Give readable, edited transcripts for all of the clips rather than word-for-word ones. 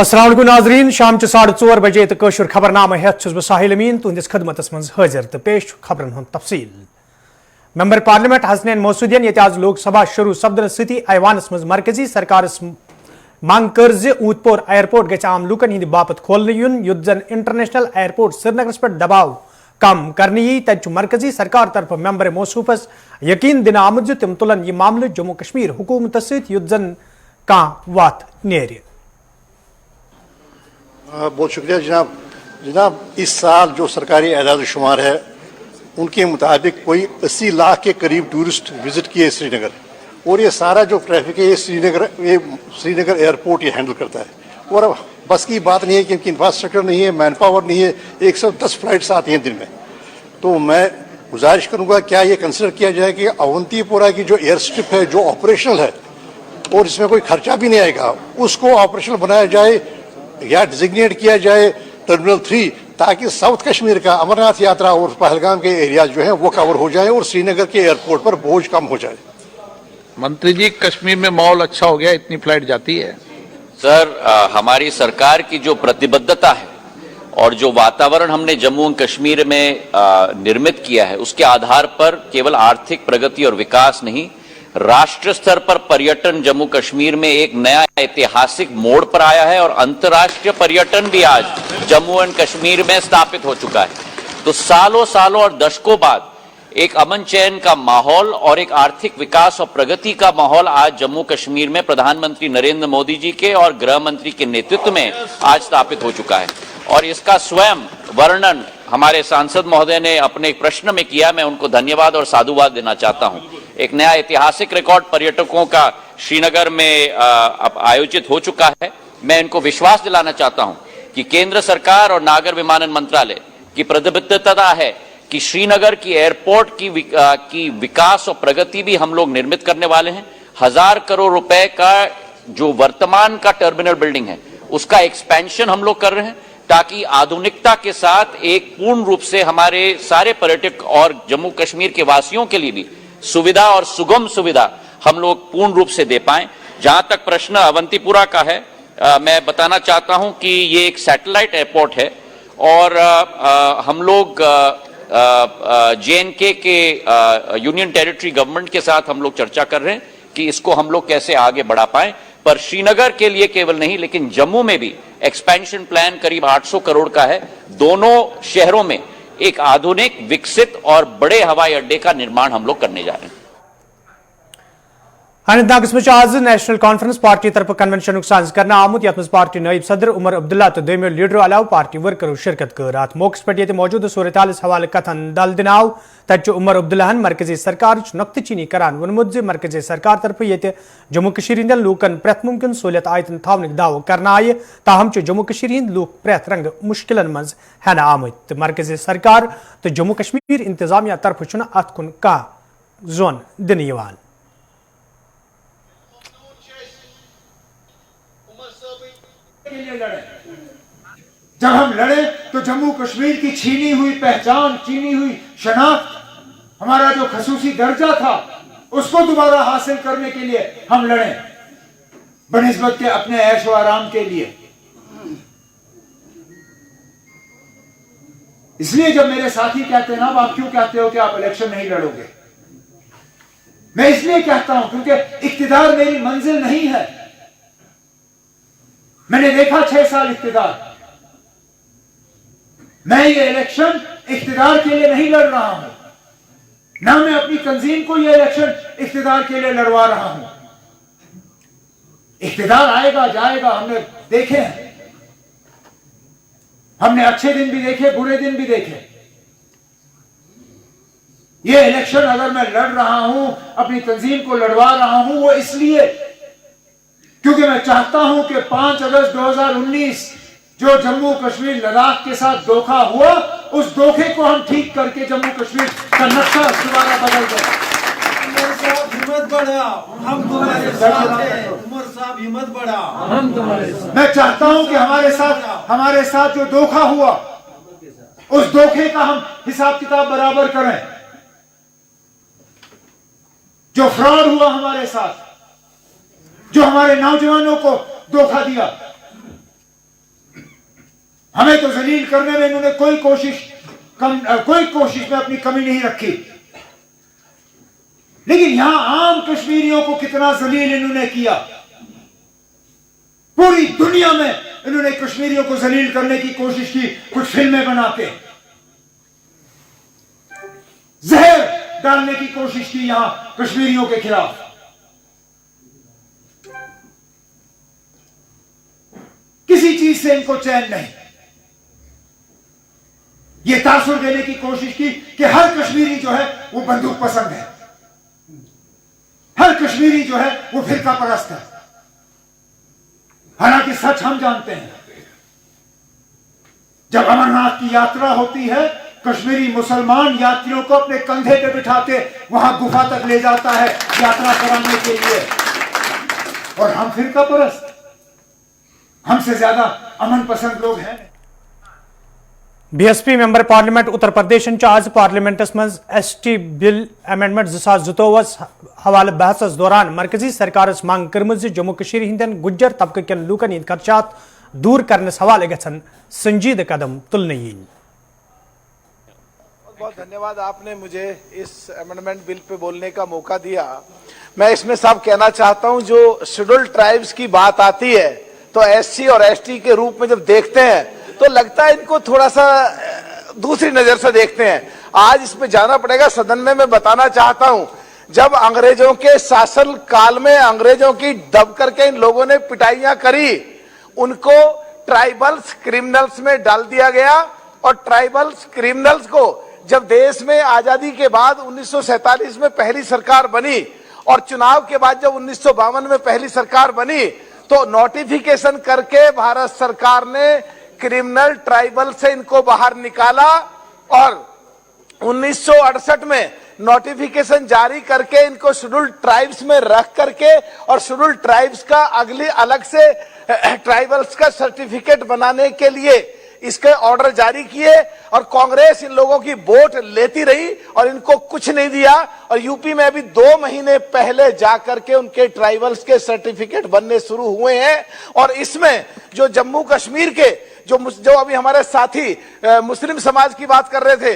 अस्सलाम वालेकुम नाजरीन शाम 4:30 बजे तो कशुर खबरनामा हेत बह साहिल अमीन तुंदिस खदमतस मज हाजिर तो पेश खबरन हुंद तफसील। मेंबर पार्लियामेंट हसनैन मसूदियन ये आज लोकसभा शुरू सपदन सती ऐवानस मज मरकजी सरकारस मांग कर ऊतपोर एयरपोर्ट गछ आम लूकन हिंद बापत खोलने युन युद्ध जन इंटरनेशनल एयरपोर्ट श्रीनगरस पे दबाव कम करने यी तत मरकजी सरकार तरफ मेंबर मौसूफस यकीन दिन आमुद तिम तुलन यह मामले जम्मू कश्मीर हुकूमत सत युद्ध जन का वात नेर। बहुत शुक्रिया जनाब। जनाब इस साल जो सरकारी एदाद शुमार है उनके मुताबिक कोई 80 लाख के करीब टूरिस्ट विजिट किए श्रीनगर, और ये सारा जो ट्रैफिक है ये श्रीनगर एयरपोर्ट ये हैंडल करता है। और अब बस की बात नहीं है क्योंकि इंफ्रास्ट्रक्चर नहीं है, मैन पावर नहीं है, 110 फ्लाइट्स आती हैं दिन में। तो मैं गुजारिश करूँगा क्या ये कंसिडर किया जाए कि अवंतीपुरा की जो एयर स्ट्रिप है जो ऑपरेशनल है और इसमें कोई खर्चा भी नहीं आएगा उसको ऑपरेशनल बनाया जाए या डिजिग्नेट किया जाए टर्मिनल 3, ताकि साउथ कश्मीर का अमरनाथ यात्रा और पहलगाम के एरियाज जो हैं वो कवर हो जाए और श्रीनगर के एयरपोर्ट पर बोझ कम हो जाए। मंत्री जी, कश्मीर में माहौल अच्छा हो गया, इतनी फ्लाइट जाती है। सर, हमारी सरकार की जो प्रतिबद्धता है और जो वातावरण हमने जम्मू और कश्मीर में निर्मित किया है उसके आधार पर केवल आर्थिक प्रगति और विकास नहीं, राष्ट्र स्तर पर पर्यटन जम्मू कश्मीर में एक नया ऐतिहासिक मोड़ पर आया है और अंतर्राष्ट्रीय पर्यटन भी आज जम्मू एंड कश्मीर में स्थापित हो चुका है। तो सालों सालों और दशकों बाद एक अमन चैन का माहौल और एक आर्थिक विकास और प्रगति का माहौल आज जम्मू कश्मीर में प्रधानमंत्री नरेंद्र मोदी जी के और गृह मंत्री के नेतृत्व में आज स्थापित हो चुका है। और इसका स्वयं वर्णन हमारे सांसद महोदय ने अपने एक प्रश्न में किया, मैं उनको धन्यवाद और साधुवाद देना चाहता हूं। एक नया ऐतिहासिक रिकॉर्ड पर्यटकों का श्रीनगर में अब आयोजित हो चुका है। मैं इनको विश्वास दिलाना चाहता हूं कि केंद्र सरकार और नागर विमानन मंत्रालय की प्रतिबद्धता है कि श्रीनगर की एयरपोर्ट की विकास और प्रगति भी हम लोग निर्मित करने वाले हैं। 1000 करोड़ रुपए का जो वर्तमान का टर्मिनल बिल्डिंग है उसका एक्सपेंशन हम लोग कर रहे हैं ताकि आधुनिकता के साथ एक पूर्ण रूप से हमारे सारे पर्यटक और जम्मू कश्मीर के वासियों के लिए भी सुविधा और सुगम सुविधा हम लोग पूर्ण रूप से दे पाएं। जहां तक प्रश्न अवंतीपुरा का है, मैं बताना चाहता हूं कि ये एक सैटेलाइट एयरपोर्ट है और हम लोग JNK के यूनियन टेरिटरी गवर्नमेंट के साथ हम लोग चर्चा कर रहे हैं कि इसको हम लोग कैसे आगे बढ़ा पाएं। पर श्रीनगर के लिए केवल नहीं लेकिन जम्मू में भी एक्सपेंशन प्लान करीब 800 करोड़ का है। दोनों शहरों में एक आधुनिक, विकसित और बड़े हवाई अड्डे का निर्माण हम लोग करने जा रहे हैं। अनंतनाग में आज नेशनल कॉन्फ्रेंस पार्टी तरफ कन्वेंशन साज करना आमुत यथ पार्टी नायब सदर उमर अब्दुल्ला तो दोमो लीडरों अलाव पार्टी वर्करों शिरकत कर। अत मौके पे ये मौजूद सूरत हवाले कथन दल दिनाव तत उमर अब्दुल्लाहन मरकजी सरकार नुक्त चीनी करान वोनमुत मरकजी सरकार तरफ ये जम्मू कश्मीर लूकन प्रेथ मुमकिन सहूलियत आयतन थावन दाव करना आय, ताहम जम्मू कश्मीर लूक प्रेथ रंग मुश्किल मज हेना आमुत। मरकजी सरकार तो जम्मू कश्मीर इंतजामिया तरफ अत कुन कह जोन दिन यवान। जब हम लड़े तो जम्मू कश्मीर की छीनी हुई पहचान, छीनी हुई शनाख्त, हमारा जो खसूसी दर्जा था उसको दोबारा हासिल करने के लिए हम लड़े, बनिस्बत के अपने ऐश व आराम के लिए। इसलिए जब मेरे साथी कहते हैं ना, आप क्यों कहते हो कि आप इलेक्शन नहीं लड़ोगे, मैं इसलिए कहता हूं क्योंकि इख्तिदार मेरी मंजिल नहीं है। मैंने देखा 6 साल इख्तिदार, मैं ये इलेक्शन इख्तिदार के लिए नहीं लड़ रहा हूं, ना मैं अपनी तंजीम को ये इलेक्शन इख्तिदार के लिए लड़वा रहा हूं। इख्तिदार आएगा जाएगा, हमने देखे हैं, हमने अच्छे दिन भी देखे, बुरे दिन भी देखे। ये इलेक्शन अगर मैं लड़ रहा हूं, अपनी तंजीम को लड़वा रहा हूं, वो इसलिए क्योंकि मैं चाहता हूं कि 5 अगस्त 2019 जो जम्मू कश्मीर लद्दाख के साथ धोखा हुआ, उस धोखे को हम ठीक करके जम्मू कश्मीर का नक्शा दोबारा बदल दें। उमर साहब हिम्मत बढ़ाओ, हम तुम्हारे साथ हैं। उमर साहब हिम्मत बढ़ाओ, हम तुम्हारे साथ। मैं चाहता हूं कि हमारे साथ जो धोखा हुआ उस धोखे का हम हिसाब किताब बराबर करें। जो फ्रॉड हुआ हमारे साथ, जो हमारे नौजवानों को धोखा दिया, हमें तो जलील करने में इन्होंने कोई कोशिश में अपनी कमी नहीं रखी, लेकिन यहां आम कश्मीरियों को कितना जलील इन्होंने किया। पूरी दुनिया में इन्होंने कश्मीरियों को जलील करने की कोशिश की, कुछ फिल्में बना के जहर डालने की कोशिश की यहां कश्मीरियों के खिलाफ। किसी चीज से इनको चैन नहीं। ये तासुर देने की कोशिश की कि हर कश्मीरी जो है वो बंदूक पसंद है, हर कश्मीरी जो है वो फिरका परस्त है। हालांकि सच हम जानते हैं, जब अमरनाथ की यात्रा होती है, कश्मीरी मुसलमान यात्रियों को अपने कंधे पे बिठा के वहां गुफा तक ले जाता है यात्रा कराने के लिए, और हम फिरका परस्त, हमसे ज्यादा अमन पसंद लोग हैं। BSP member parliament Uttar Pradesh आज पार्लिमेंटस मज ST बिल अमेंडमेंट 2024 हवाले बहस दौरान मरकजी सरकार मांग कर्म जम्मू कश्मीर हिंदन गुज्जर तबके कन लूकन हिंद खदशात दूर करने हवाले गछन संजीद कदम तुलने यीन। बहुत धन्यवाद, आपने मुझे इस अमेंडमेंट बिल पे बोलने का मौका दिया। मैं इसमें सब कहना चाहता हूं, जो शेड्यूल्ड ट्राइब्स की बात आती है तो SC और ST के रूप में जब देखते हैं तो लगता है इनको थोड़ा सा दूसरी नजर से देखते हैं। आज इस पे जाना पड़ेगा। सदन में मैं बताना चाहता हूं, जब अंग्रेजों के शासन काल में अंग्रेजों की दब करके इन लोगों ने पिटाइयां करी, उनको ट्राइबल्स क्रिमिनल्स में डाल दिया गया, और ट्राइबल्स क्रिमिनल्स को जब देश में आजादी के बाद 1947 में पहली सरकार बनी, और चुनाव के बाद जब 1952 में पहली सरकार बनी, तो नोटिफिकेशन करके भारत सरकार ने क्रिमिनल ट्राइबल से इनको बाहर निकाला, और 1968 में नोटिफिकेशन जारी करके इनको शेड्यूल्ड ट्राइब्स में रख करके, और शेड्यूल्ड ट्राइब्स का अगली अलग से ट्राइबल्स का सर्टिफिकेट बनाने के लिए इसके ऑर्डर जारी किए, और कांग्रेस इन लोगों की वोट लेती रही और इनको कुछ नहीं दिया। और यूपी में अभी 2 महीने पहले जाकर के उनके ट्राइबल्स के सर्टिफिकेट बनने शुरू हुए हैं। और इसमें जो जम्मू कश्मीर के जो अभी हमारे साथी मुस्लिम समाज की बात कर रहे थे,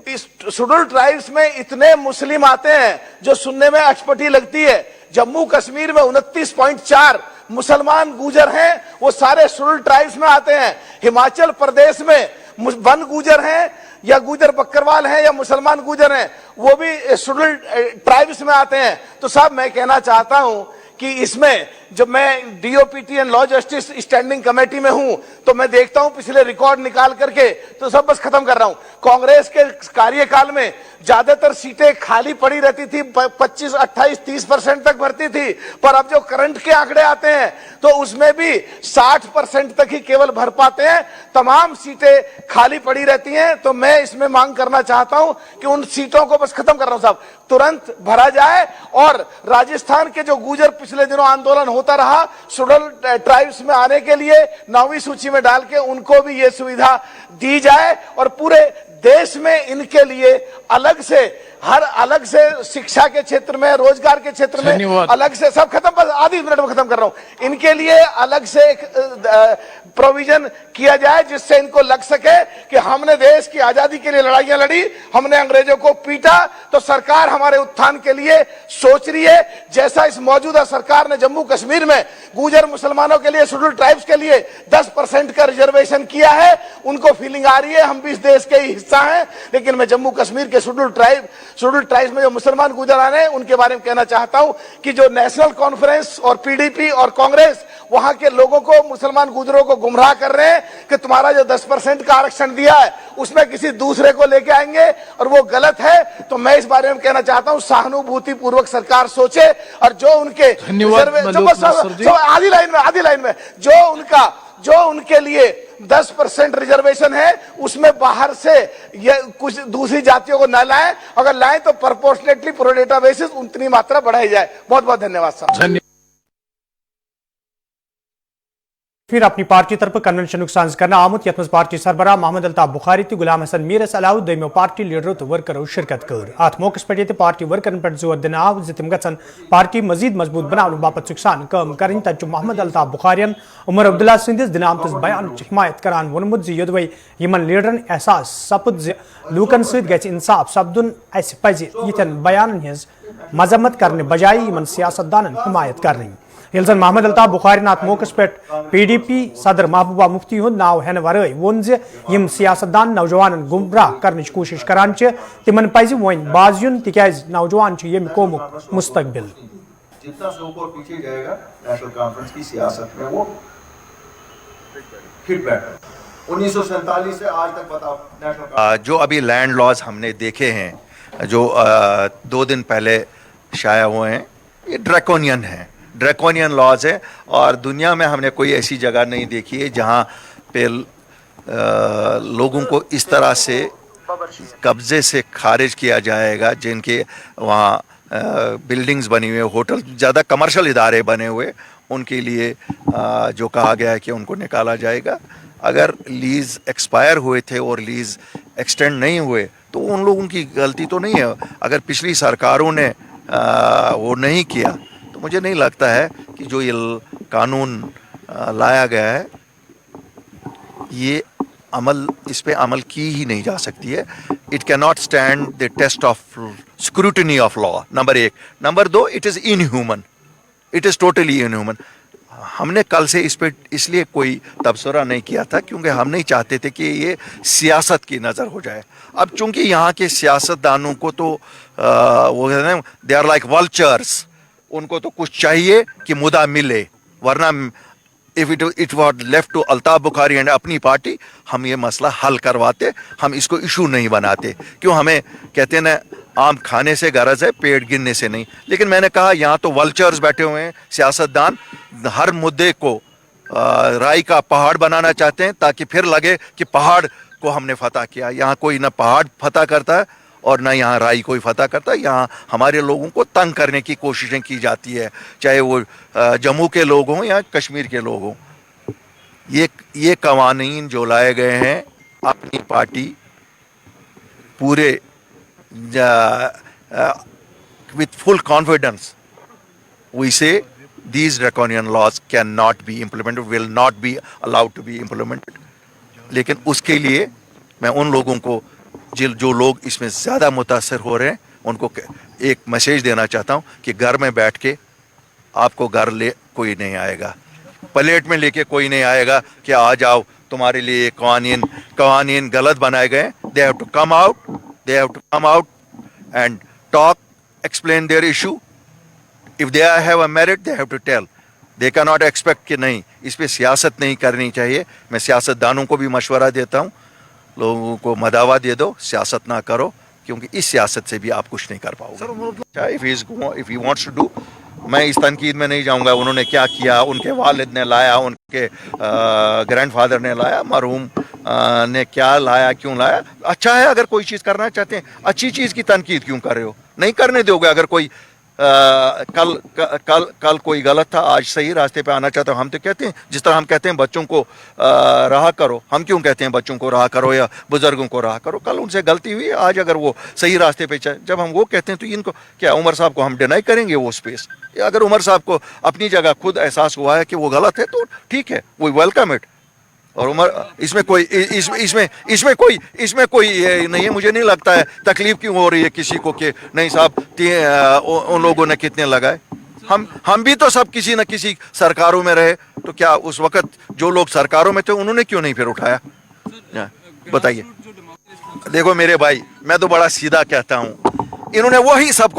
इस शेड्यूल्ड ट्राइब्स में इतने मुस्लिम आते हैं जो सुनने में अटपटी लगती है। जम्मू कश्मीर में 29.4 मुसलमान गुजर हैं, वो सारे शेड्यूल्ड ट्राइब्स में आते हैं। हिमाचल प्रदेश में वन गुजर हैं, या गुजर बकरवाल हैं, या मुसलमान गुजर हैं, वो भी शेड्यूल्ड ट्राइब्स में आते हैं। तो साहब, मैं कहना चाहता हूं कि इसमें जब मैं DOPT and law justice standing committee में हूं, तो मैं देखता हूं पिछले रिकॉर्ड निकाल करके, तो सब बस खत्म कर रहा हूं। कांग्रेस के कार्यकाल में ज्यादातर सीटें खाली पड़ी रहती थी, 25, 28, 30% तक भरती थी। पर अब जो करंट के आंकड़े आते हैं तो उसमें भी 60% तक ही केवल भर पाते हैं, तमाम सीटें खाली पड़ी रहती हैं। तो मैं इसमें मांग करना चाहता हूं कि उन सीटों को बस खत्म कर रहा हूं साहब, तुरंत भरा जाए। और राजस्थान के जो गुजर पिछले दिनों आंदोलन होता रहा शेड्यूल्ड ट्राइब्स में आने के लिए, 9वीं सूची में डाल के उनको भी ये सुविधा दी जाए, और पूरे देश में इनके लिए अलग से अलग से शिक्षा के क्षेत्र में, रोजगार के क्षेत्र में अलग से, सब खत्म, बस आधी मिनट में खत्म कर रहा हूं, इनके लिए अलग से एक प्रोविजन किया जाए जिससे इनको लग सके कि हमने देश की आजादी के लिए लड़ाइयां लड़ी, हमने अंग्रेजों को पीटा, तो सरकार हमारे उत्थान के लिए सोच रही है। जैसा इस मौजूदा सरकार ने जम्मू कश्मीर में गुजर मुसलमानों के लिए, शेड्यूल्ड ट्राइब्स के लिए 10% का रिजर्वेशन किया है, उनको फीलिंग आ रही है हम भी इस देश के हिस्सा हैं। लेकिन मैं जम्मू कश्मीर के शेड्यूल्ड ट्राइब्स में जो मुसलमान गुजर आ रहे हैं उनके बारे में कहना चाहता हूं कि जो नेशनल कॉन्फ्रेंस और PDP और कांग्रेस वहां के लोगों को, मुसलमान गुजरों को गुमराह कर रहे हैं कि तुम्हारा जो 10% का आरक्षण दिया है उसमें किसी दूसरे को लेके आएंगे, और वो गलत है। तो मैं इस बारे में कहना चाहता हूं, सहानुभूति पूर्वक सरकार सोचे, और जो उनके आधी लाइन में जो उनके लिए 10% रिजर्वेशन है उसमें बाहर से ये कुछ दूसरी जातियों को न लाएं, अगर लाएं तो प्रोपोर्शनेटली प्रो डेटा बेसिस उतनी मात्रा बढ़ाई जाए। बहुत बहुत धन्यवाद साहब। फिर अपनी पार्टी तरफ कन्वेंशन साज करना आमुत यथ पार्टी सरबराह मोहम्मद अल्ताफ बुखारी तो गुलाम हसन मीरस अलाव दोमो पार्टी लीडरों तो वर्करों शिरकत कर अत मौके पे पार्टी वर्करन पे जोर दिन आव तम गन पार्टी मजीद मजबूत बनाने बापत सुखसान कम कर तब मोहम्मद अल्ताफ बुखारियन उमर अब्दुल्ला सदिस दिन आमत बयान हिमायत करान वोनमुत योदवे यमन लीडरन एहसास सपद लूकन सत इंसाफ सपदुन अस पज यन बयान हज मजम्मत करने बजाय यमन सियासतदान हिमायत कर यलजन मोहम्मद अल्ताफ बुखारी अत मौके पे PDP सदर महबूबा मुफ्ती हुंद नाव हेन वरय वोन यम सियासतदान नौजवान गुमराह करने कोशिश करान तिमन पज वन बाज युन तिकाज नौजवान यम कौमुक मुस्तकबिल। जितना से ऊपर पीछे जाएगा नेशनल कॉन्फ्रेंस की सियासत में वो फिट बैठा। 1947 से आज तक बताओ नेशनल जो अभी लैंड लॉज हमने देखे हैं जो 2 दिन पहले शाया हुए हैं, ये ड्रैकोनियन है, ड्रैकोनियन लॉज है और दुनिया में हमने कोई ऐसी जगह नहीं देखी है जहाँ पे लोगों को इस तरह से कब्जे से खारिज किया जाएगा, जिनके वहाँ बिल्डिंग्स बनी हुई, होटल, ज़्यादा कमर्शियल इदारे बने हुए, उनके लिए जो कहा गया है कि उनको निकाला जाएगा। अगर लीज़ एक्सपायर हुए थे और लीज़ एक्सटेंड नहीं हुए तो उन लोगों की गलती तो नहीं है। अगर पिछली सरकारों ने वो नहीं किया तो मुझे नहीं लगता है कि जो ये कानून लाया गया है ये इस पे अमल की ही नहीं जा सकती है। It can not stand the test of scrutiny of law, number 1। Number 2, it is inhuman, it is totally inhuman. हमने कल से इस पे इसलिए कोई तबसरा नहीं किया था क्योंकि हम नहीं चाहते थे कि ये सियासत की नज़र हो जाए। अब चूंकि यहाँ के सियासतदानों को तो वो कहते हैं दे आर लाइक वल्चर्स, उनको तो कुछ चाहिए कि मुद्दा मिले, वरना if it was left to Altaf Bukhari and Apni Party, हम ये मसला हल करवाते, हम इसको इशू नहीं बनाते। क्यों, हमें कहते हैं ना आम खाने से गरज है, पेट गिनने से नहीं। लेकिन मैंने कहा यहाँ तो वल्चर्स बैठे हुए हैं, सियासतदान हर मुद्दे को राई का पहाड़ बनाना चाहते हैं ताकि फिर लगे कि पहाड़ को हमने फतह किया। यहाँ कोई ना पहाड़ फतह करता है और ना यहाँ राई कोई फतह करता है। यहाँ हमारे लोगों को तंग करने की कोशिशें की जाती है, चाहे वो जम्मू के लोग हों या कश्मीर के लोग हों। ये कवानीन जो लाए गए हैं, अपनी पार्टी पूरे with full confidence we say these draconian laws cannot be implemented, will not be allowed to be implemented। लेकिन उसके लिए मैं उन लोगों को जो लोग इसमें ज़्यादा मुतासर हो रहे हैं उनको एक मैसेज देना चाहता हूँ कि घर में बैठ के आपको घर ले कोई नहीं आएगा, प्लेट में लेके कोई नहीं आएगा कि आ जाओ तुम्हारे लिए कवानीन गलत बनाए गए। They have to come out and talk, explain their issue. If they have a merit, they have to tell. They cannot expect कि नहीं, इस पे सियासत नहीं करनी चाहिए। मैं सियासतदानों को भी मशवरा देता हूँ, लोगों को मदावा दे दो, सियासत ना करो, क्योंकि इस सियासत से भी आप कुछ नहीं कर पाओगे। If he wants to do, मैं इस तनकीद में नहीं जाऊंगा उन्होंने क्या किया, उनके वालिद ने लाया, उनके ग्रैंडफादर ने लाया, मरहूम ने क्या लाया, क्यों लाया। अच्छा है, अगर कोई चीज़ करना चाहते हैं, अच्छी चीज़ की तनकीद क्यों कर रहे हो, नहीं करने दोगे। अगर कोई कल कोई गलत था, आज सही रास्ते पे आना चाहता हूँ, हम तो कहते हैं, जिस तरह हम कहते हैं बच्चों को रहा करो, हम क्यों कहते हैं बच्चों को रहा करो या बुजुर्गों को रहा करो। कल उनसे गलती हुई, आज अगर वो सही रास्ते पे जब हम वो कहते हैं तो इनको क्या, उमर साहब को हम डिनाई करेंगे वो स्पेस? अगर उमर साहब को अपनी जगह खुद एहसास हुआ है कि वो गलत है तो ठीक है, वी वेलकम इट। और उमर इसमें कोई ये नहीं है। मुझे नहीं लगता है तकलीफ क्यों हो रही है किसी को कि नहीं साहब उन लोगों ने कितने लगाए। हम भी तो सब किसी न किसी सरकारों में रहे, तो क्या उस वक्त जो लोग सरकारों में थे उन्होंने क्यों नहीं फिर उठाया? बताइए। देखो मेरे भाई, मैं तो बड़ा सीधा कहता हूँ, इन्होंने वही सब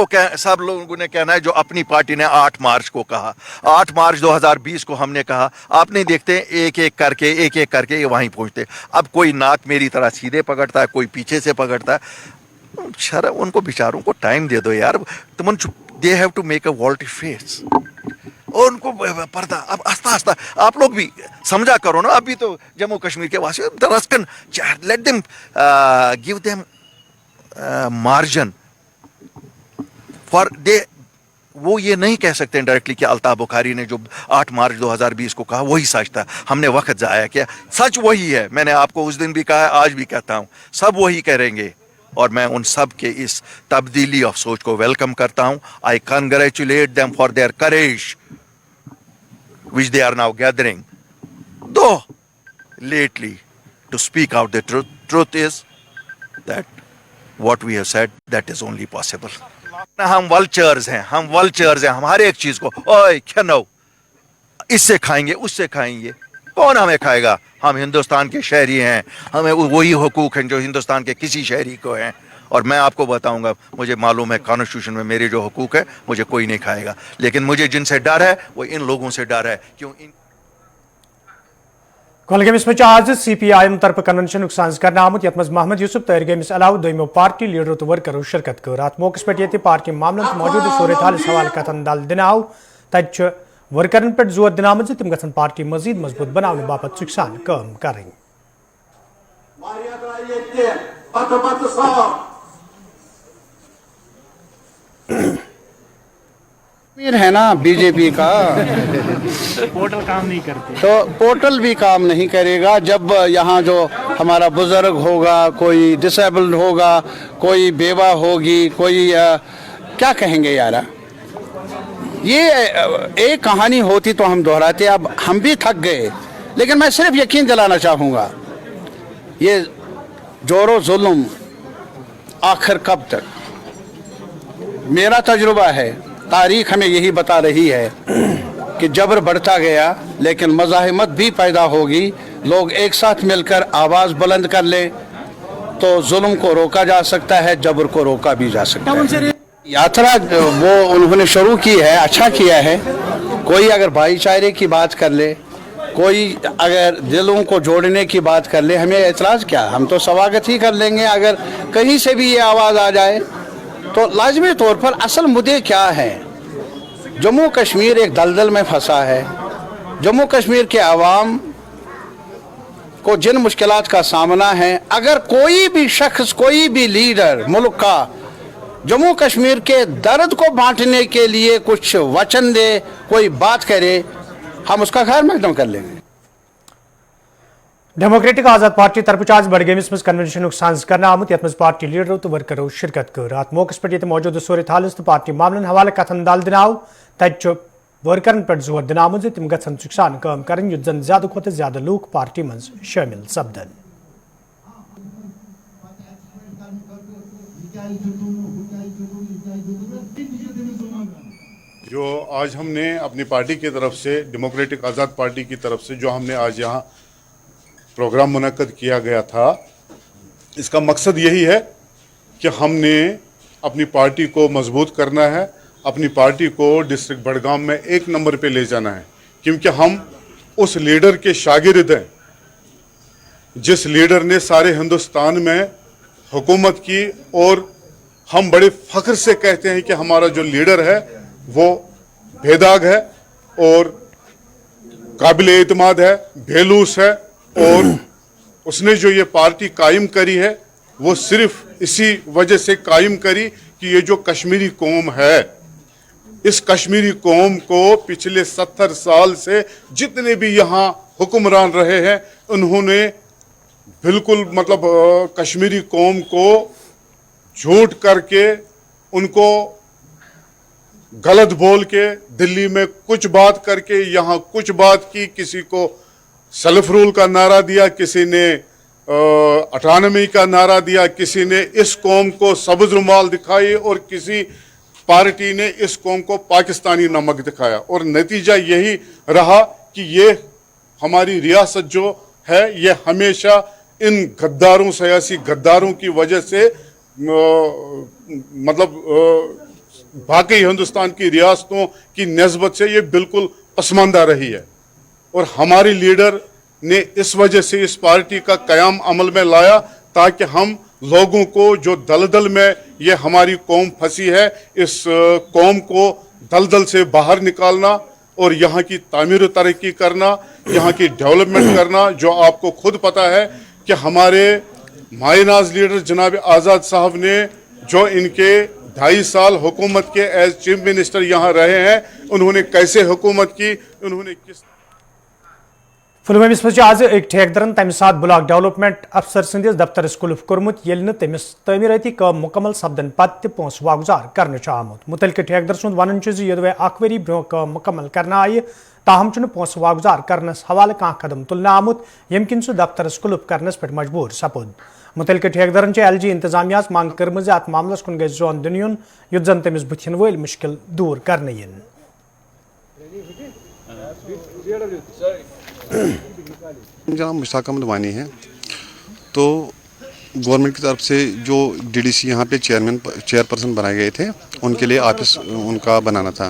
लोगों ने कहना है जो अपनी पार्टी ने 8 मार्च को कहा। 8 मार्च 2020 को हमने कहा, आप नहीं देखते एक एक करके ये वहीं पहुंचते। अब कोई नाक मेरी तरह सीधे पकड़ता है, कोई पीछे से पकड़ता है। शर्म, उनको बेचारों को टाइम दे दो यार। They have to make a volte face, और उनको पर्दा। अब आस्ता आस्ता आप लोग भी समझा करो ना। अभी तो जम्मू कश्मीर के वासी रस्कन, let them give them margin for वो ये नहीं कह सकते डायरेक्टली कि अल्ताफ बुखारी ने जो 8 मार्च 2020 को कहा वही सच था, हमने वक्त जाया किया। सच वही है, मैंने आपको उस दिन भी कहा है, आज भी कहता हूँ, सब वही करेंगे। और मैं उन सब के इस तब्दीली ऑफ सोच को वेलकम करता हूँ। आई congratulate them for their courage which they are now gathering, though lately, to speak out the truth. Truth is that what we have said, that is only possible. हम vultures हैं, हम हर एक चीज को ओए खेनो, इससे खाएंगे उससे खाएंगे, कौन हमें खाएगा? हम हिंदुस्तान के शहरी हैं, हमें वही हुकूक हैं जो हिंदुस्तान के किसी शहरी को हैं। और मैं आपको बताऊंगा, मुझे मालूम है कॉन्स्टिट्यूशन में मेरे जो हुकूक है मुझे कोई नहीं खाएगा, लेकिन मुझे जिनसे डर है वो इन लोगों से डर है। क्यों कोलगेमिस में आज CPIM तरफ कन्वेंशन संस्करण आमुत यत मज मोहम्मद यूसुफ तैयार गेमिस अलाव दोइमो पार्टी लीडर तो वर्करों शिरकत कर रात मौके पे ये पार्टी मामलन मौजूद सूरत हाल सवाल कथन दाल दिनाव तज वर्करन पे जोर दिनाम तम गन पार्टी मजीद मजबूत बनाने बापत सुखसान काम करें। है ना बीजेपी का पोर्टल काम नहीं करते तो पोर्टल भी काम नहीं करेगा। जब यहाँ जो हमारा बुजुर्ग होगा, कोई डिसेबल्ड होगा, कोई बेवा होगी, कोई क्या कहेंगे यार, ये एक कहानी होती तो हम दोहराते, अब हम भी थक गए। लेकिन मैं सिर्फ यकीन दिलाना चाहूँगा, ये जोरो जुल्म आखिर कब तक? मेरा तजुर्बा है, तारीख हमें यही बता रही है कि जबर बढ़ता गया, लेकिन मज़ाहिमत भी पैदा होगी। लोग एक साथ मिलकर आवाज़ बुलंद कर ले तो जुल्म को रोका जा सकता है, जबर को रोका भी जा सकता है। यात्रा वो उन्होंने शुरू की है, अच्छा किया है। कोई अगर भाईचारे की बात कर ले, कोई अगर दिलों को जोड़ने की बात कर ले, हमें एतराज़ क्या? हम तो स्वागत ही कर लेंगे। अगर कहीं से भी ये आवाज़ आ जाए तो लाजमी तौर पर असल मुद्दे क्या हैं? जम्मू कश्मीर एक दलदल में फंसा है। जम्मू कश्मीर के आवाम को जिन मुश्किलात का सामना है, अगर कोई भी शख्स, कोई भी लीडर मुल्क का जम्मू कश्मीर के दर्द को बांटने के लिए कुछ वचन दे, कोई बात करे, हम उसका खैर मकदम कर लेंगे। डेमोक्रेटिक आजाद पार्टी तरफ आज बडगेमिस मज कन्वेंशन संस्करण आमुत यत मज पार्टी लीडरों तो वर्करों शिरकत कर रात मौके पे मौजूद सूरत हाल पार्टी मामलन हवाले कथन दाल दिनाव तज वर्करन पे जोर दिनाम तम गन सुखसान काम करें युत जन ज्यादा खुद ज्यादा लोग पार्टी मज शामिल सपदन। जो आज हमने अपनी पार्टी की तरफ से, डेमोक्रेटिक आज़ाद पार्टी की तरफ से जो हमने आज यहाँ प्रोग्राम मुनक्कद किया गया था, इसका मकसद यही है कि हमने अपनी पार्टी को मजबूत करना है, अपनी पार्टी को डिस्ट्रिक्ट बडगाम में 1 नंबर पे ले जाना है। क्योंकि हम उस लीडर के शागिर्द हैं जिस लीडर ने सारे हिंदुस्तान में हुकूमत की, और हम बड़े फख्र से कहते हैं कि हमारा जो लीडर है वो बेदाग है और काबिल एतमाद है, बेलूस है, और उसने जो ये पार्टी कायम करी है वो सिर्फ इसी वजह से कायम करी कि ये जो कश्मीरी कौम है, इस कश्मीरी कौम को पिछले 70 साल से जितने भी यहाँ हुक्मरान रहे हैं, उन्होंने बिल्कुल मतलब कश्मीरी कौम को झूठ करके, उनको गलत बोल के, दिल्ली में कुछ बात करके यहाँ कुछ बात की, किसी को सेल्फ रूल का नारा दिया, किसी ने ऑटोनॉमी का नारा दिया, किसी ने इस कौम को सब्ज रुमाल दिखाई और किसी पार्टी ने इस कौम को पाकिस्तानी नमक दिखाया। और नतीजा यही रहा कि ये हमारी रियासत जो है ये हमेशा इन गद्दारों, सियासी गद्दारों की वजह से मतलब बाकी हिंदुस्तान की रियासतों की निस्बत से ये बिल्कुल पसमानदा रही है। और हमारे लीडर ने इस वजह से इस पार्टी का कयाम अमल में लाया ताकि हम लोगों को जो दलदल में ये हमारी कौम फंसी है, इस कौम को दलदल से बाहर निकालना और यहाँ की तामीर और तरक्की करना, यहाँ की डेवलपमेंट करना। जो आपको खुद पता है कि हमारे मायनाज लीडर जनाब आज़ाद साहब ने जो इनके 2.5 साल हुकूमत के एज चीफ मिनिस्टर यहाँ रहे हैं, उन्होंने कैसे हुकूमत की, उन्होंने किस पुलवामिस मज आज एक ठेकेदारन तमि सात ब्लॉक डेवलपमेंट अफसर सदिस दफ्तरस कुल्फ कोर्मुत येल तमिस तमीरती काम मुकम्मल सपदन पत्त पोंस वागुजार करने आमुत। मुतलका ठेकेदार सुंद वन यदवे अख वरी ब्रो काम मुकम्मल करना आय ताहम पोंस वागुजार करनस हवाले कह कदम तुलना आमुत यम किन सह दफ्तरस कुल्फ करनस पे मजबूर सपुद। मुतलका ठेकेदारन LG इंतजामिया मांग कर्म अत मामलस कुन गई जोन दिन युन युत जन तमिस बुथिन वल मुश्किल दूर करने इन। जनाब मुश्ताक अहमद वानी है। तो गवर्नमेंट की तरफ से जो DDC यहाँ पे चेयरपर्सन बनाए गए थे, उनके लिए ऑफिस उनका बनाना था,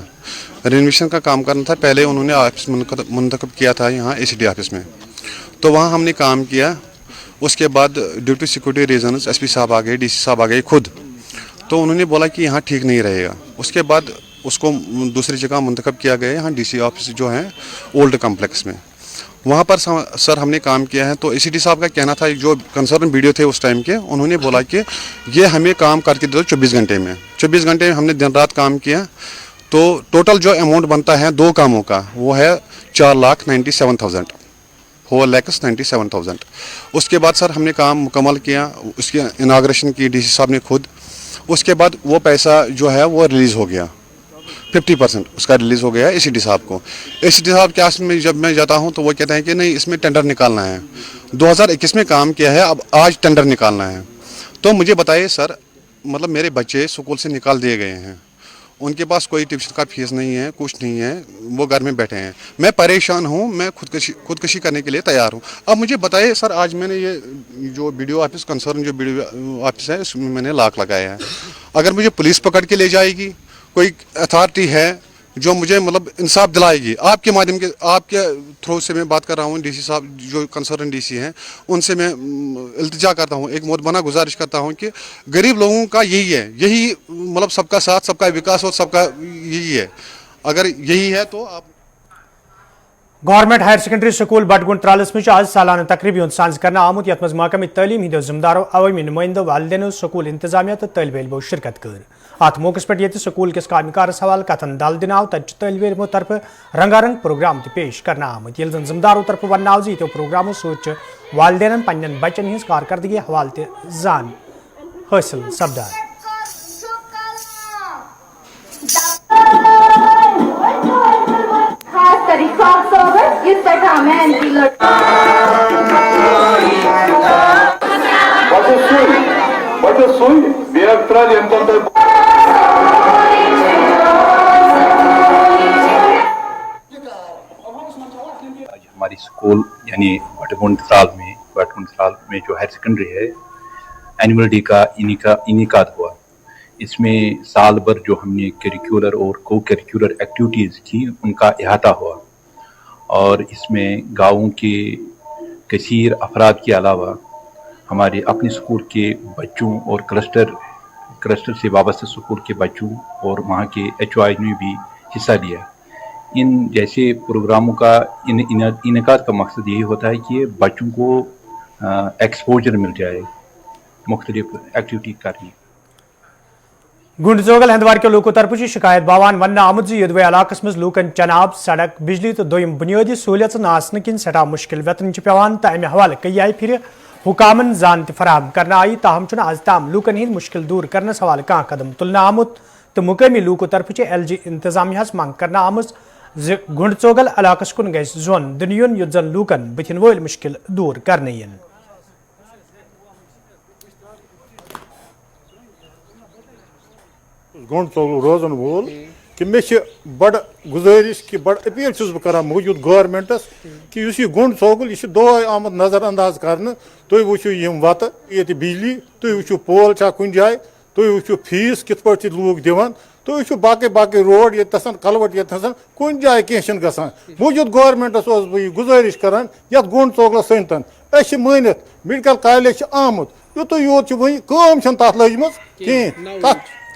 रेनोवेशन का काम करना था। पहले उन्होंने ऑफिस मुंतखब किया था यहाँ ACD ऑफिस में, तो वहाँ हमने काम किया। उसके बाद due to security reasons SP साहब आ गए, DC साहब आ गए खुद, तो उन्होंने बोला कि यहाँ ठीक नहीं रहेगा। उसके बाद उसको दूसरी जगह मुंतखब किया गया, यहाँ DC ऑफिस जो है ओल्ड कम्प्लेक्स में, वहाँ पर सर हमने काम किया है। तो ACD साहब का कहना था, जो कंसर्न वीडियो थे उस टाइम के, उन्होंने बोला कि ये हमें काम करके दे दो 24 घंटे में। 24 घंटे में हमने दिन रात काम किया। तो टोटल जो अमाउंट बनता है 2 कामों का वो है 4,97,000, 4,97,000। उसके बाद सर हमने काम मुकम्मल किया, उसकी इनाग्रेशन की DC साहब ने खुद। उसके बाद वो पैसा जो है वो रिलीज़ हो गया, 50% उसका रिलीज़ हो गया ACD साहब को। ACD साहब के आस में जब मैं जाता हूं तो वो कहते हैं कि नहीं, इसमें टेंडर निकालना है। 2021 में काम किया है, अब आज टेंडर निकालना है। तो मुझे बताइए सर, मतलब मेरे बच्चे स्कूल से निकाल दिए गए हैं, उनके पास कोई ट्यूशन का फीस नहीं है, कुछ नहीं है, वो घर में बैठे हैं। मैं परेशान हूँ, मैं खुदकशी करने के लिए तैयार हूँ। अब मुझे बताइए सर, आज मैंने ये जो BDO ऑफिस कंसर्न जो BDO ऑफिस है इसमें मैंने लॉक लगाया है। अगर मुझे पुलिस पकड़ के ले जाएगी, कोई अथॉरिटी है जो मुझे मतलब इंसाफ दिलाएगी, आपके माध्यम के आपके थ्रू से मैं बात कर रहा हूँ, DC साहब जो कंसर्न DC हैं उनसे मैं इल्तिजा करता हूँ, एक मोहतबाना गुजारिश करता हूँ कि गरीब लोगों का यही मतलब सबका साथ, सबका विकास और सबका यही है। अगर यही है तो आप गवर्नमेंट हायर सेकेंडरी स्कूल बडगुंड त्रालस में आज सालाना तकरीब सांझ करना आमुत, यथ महकमे तालीम हिंदो जिम्मेदारों, अवामी नुमाइंदों, वालिदैन, स्कूल इंतजामिया तो तलबे इल्मो शिरकत कर। अत मौके पे ये स्कूल किस कामकार्स हवाले कथन दल दिन आव, तब तलबे इल्मो तरफ रंगारंग प्रोग्राम पेश करना आमुत। ये जिम्मेदारों तरफ वन आव यो प्रोग्रामों सत वालिदैन पन्न बच्चन हज कारकर्दगी हवाले जान हासिल सपदान। हमारी स्कूल यानी बडगुंड त्राल में जो हायर सेकेंडरी है, एनुअल डे का इनिकाद हुआ। इसमें साल भर जो हमने करिकुलर और को करिकुलर एक्टिविटीज़ की उनका अहाता हुआ, और इसमें गाँवों के कसीर अफराद के अलावा हमारे अपने स्कूल के बच्चों और क्लस्टर से वाबस्ता स्कूल के बच्चों और वहाँ के HOI ने भी हिस्सा लिया। इन जैसे प्रोग्रामों का इनेकाद का मकसद यही होता है कि बच्चों को एक्सपोजर मिल जाए मुख्तलिफ एक्टिविटी करने। गुंडजोगल हंदवार के लोगों तरफ शिकायत बावान वन आमुद यदवे इलाकस मज लूकन चनाब, सड़क, बिजली तो दोयम बुनियादी सहूलियत आसने किन सठा मुश्किल वेतन पेवान, तो अमे हवाले कई आय फिर हुकामन जानत फराहम करना आई, ताहम आज ताम लूकन हिंद मुश्किल दूर करने हवाले कह कदम तुलना आमुत। तो मुकामी लूकों तरफ LG इंतजामिया मांग करना आमुज गुंडचोगल इलाकस कुन गई जोन दुनियन युत जन लूकन बुथिन वोल मुश्किल दूर करने इन। गुंडचोगल रोजन वोल कि मे बड़ गुजारिश कि बड़ अपील बह कर मौजूद गवर्नमेंटस कि यह गुंडचोगल यह दोह आमद नजर अंदाज कर। तुम वो यम वत ये बिजली, तुम वो पोल कुन जाए, तुम वो फीस कित पे लूक दिवान, तुम वो बाकी रोड ये कलवट ये कुन जाए कह ग मौजूद गवर्नमेंटस गुजारिश कर गुंडचोगल सनतन मानित मेडिकल कॉलेज आमुत यूत योत वह कम तथ लजम कहें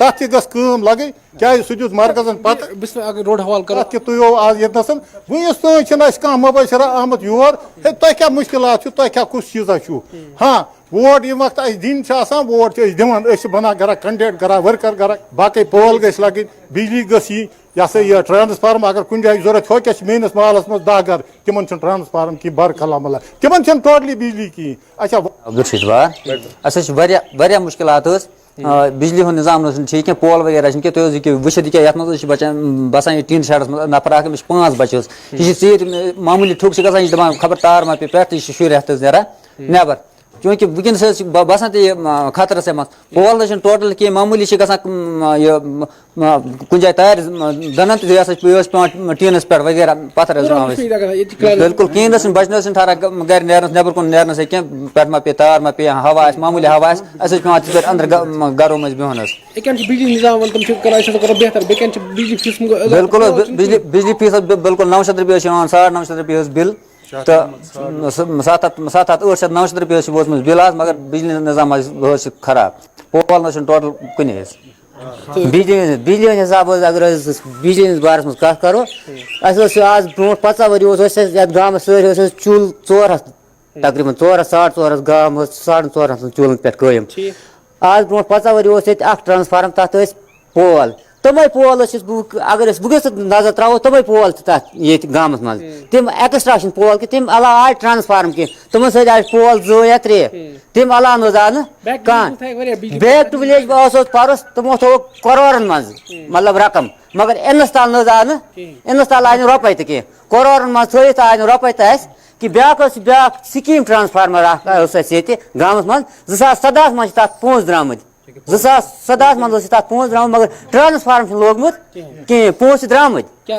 تک گھم لگی کیا سہ دیت مرکزن پتہ اگر روڈ حوالہ کرو کہ تھی آج یتنس ونس تین مبشرہ آمت یور تہ کیا مشکلات تہ کس چیزا چھو ہاں ووٹ یہ وقت دن ووٹ دان بنا گرا کنڈیٹ گرا ورکر گرا باقی پول گھس لگن بجلی گھس یہ سا یہ ٹرانسفارم اگر کن جائے ضرورت ہو کیا میس محلس مز 10 گھر تمن ٹرانسفارم کی بر خلا ملا تمن ٹوٹلی بجلی کہین اچھا عبدالرشید بار مشکلات بجلی ہند نظام ٹھیک کی پول وغیرہ تھی وچت یہ بچان بسان یہ ٹین شیڈس مز نفر اخ 5 بچہ یہ ژیٖر معمولی ٹھک گا یہ دپان خبر تار ما پہ پہ یہ شر ہتھ نیران نیبر چونکہ ونکس بسان تہ خطرس مز پول ٹوٹل کی معمولی گا کن جائے تار دنان پیوان ٹینس پہ وغیرہ پتھر بالکل کہین بچن ٹھہران گھر نیرنس نیبر کن نیرنس کی پہ ما پہ تار ما پہ ہوا معمولی ہوا پیوان تھی اندر گرو مز بہن بالکل بجلی فیس بالکل 900 روپیے 950 روپیے بل تو 700 800 900 روپیے ووتمت بل آج مگر بجلی نظام خراب پول نہ ٹوٹل کُنی بجلی ہند حساب اگر بجلی ہندس بارس مز کت کرو آج برو 50 ؤری یتھ گامس ساری چول 400 تقریباً 400 450 گام 450 چولن پہ قائم آج برو 50 ؤری اخ ٹرانسفارم تک پول تمے پول اگر بہت نظر ترو تمے پول تک یہ گامس مز تم ایکسٹرا پول کہ تم علاوہ آج ٹرانسفارم کی تمن سی آج پول 2 یا 3 تم علاوہ نظ آو کہاں بیک ٹو ولیج پرس تمو تھو کرورن مز مطلب رقم مگر انس تال نظ آو انس تال آئی روپے تہ کی کرورن مز تھوت آئی روپے تہ کہ بیاا سکیم ٹرانسفارمر گامس مز 2017 مز تک پونس درامت 2017 مز تک پونس درامت مگر ٹرانسفارم لوگمت کہیں پونس درامت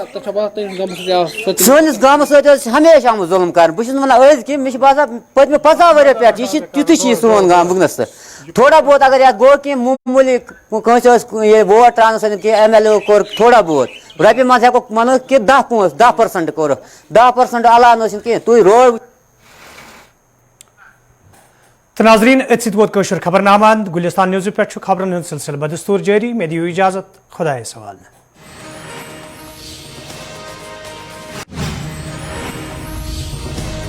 سنس گامس ہمیشہ آمت ظلم کر بہت ونان کہ مجھے باسان پتم 50 ؤری پہ تیتھی سون گام ونکس تھوڑا بہت اگر یہ گو کہ معمولی کنس یہ ووٹ ٹرانسفر کہ ایم ایل اے کور تھوڑا بہت رپیے مز ہیکو ونو کہ 10% کور 10% علاوہ کہیں تھی روڈ تو ناظرین ات ووت خبر نامہ گلستان نیوز پہ خبرن ہند سلسلہ بدستور جاری مے دیو اجازت خدا سوال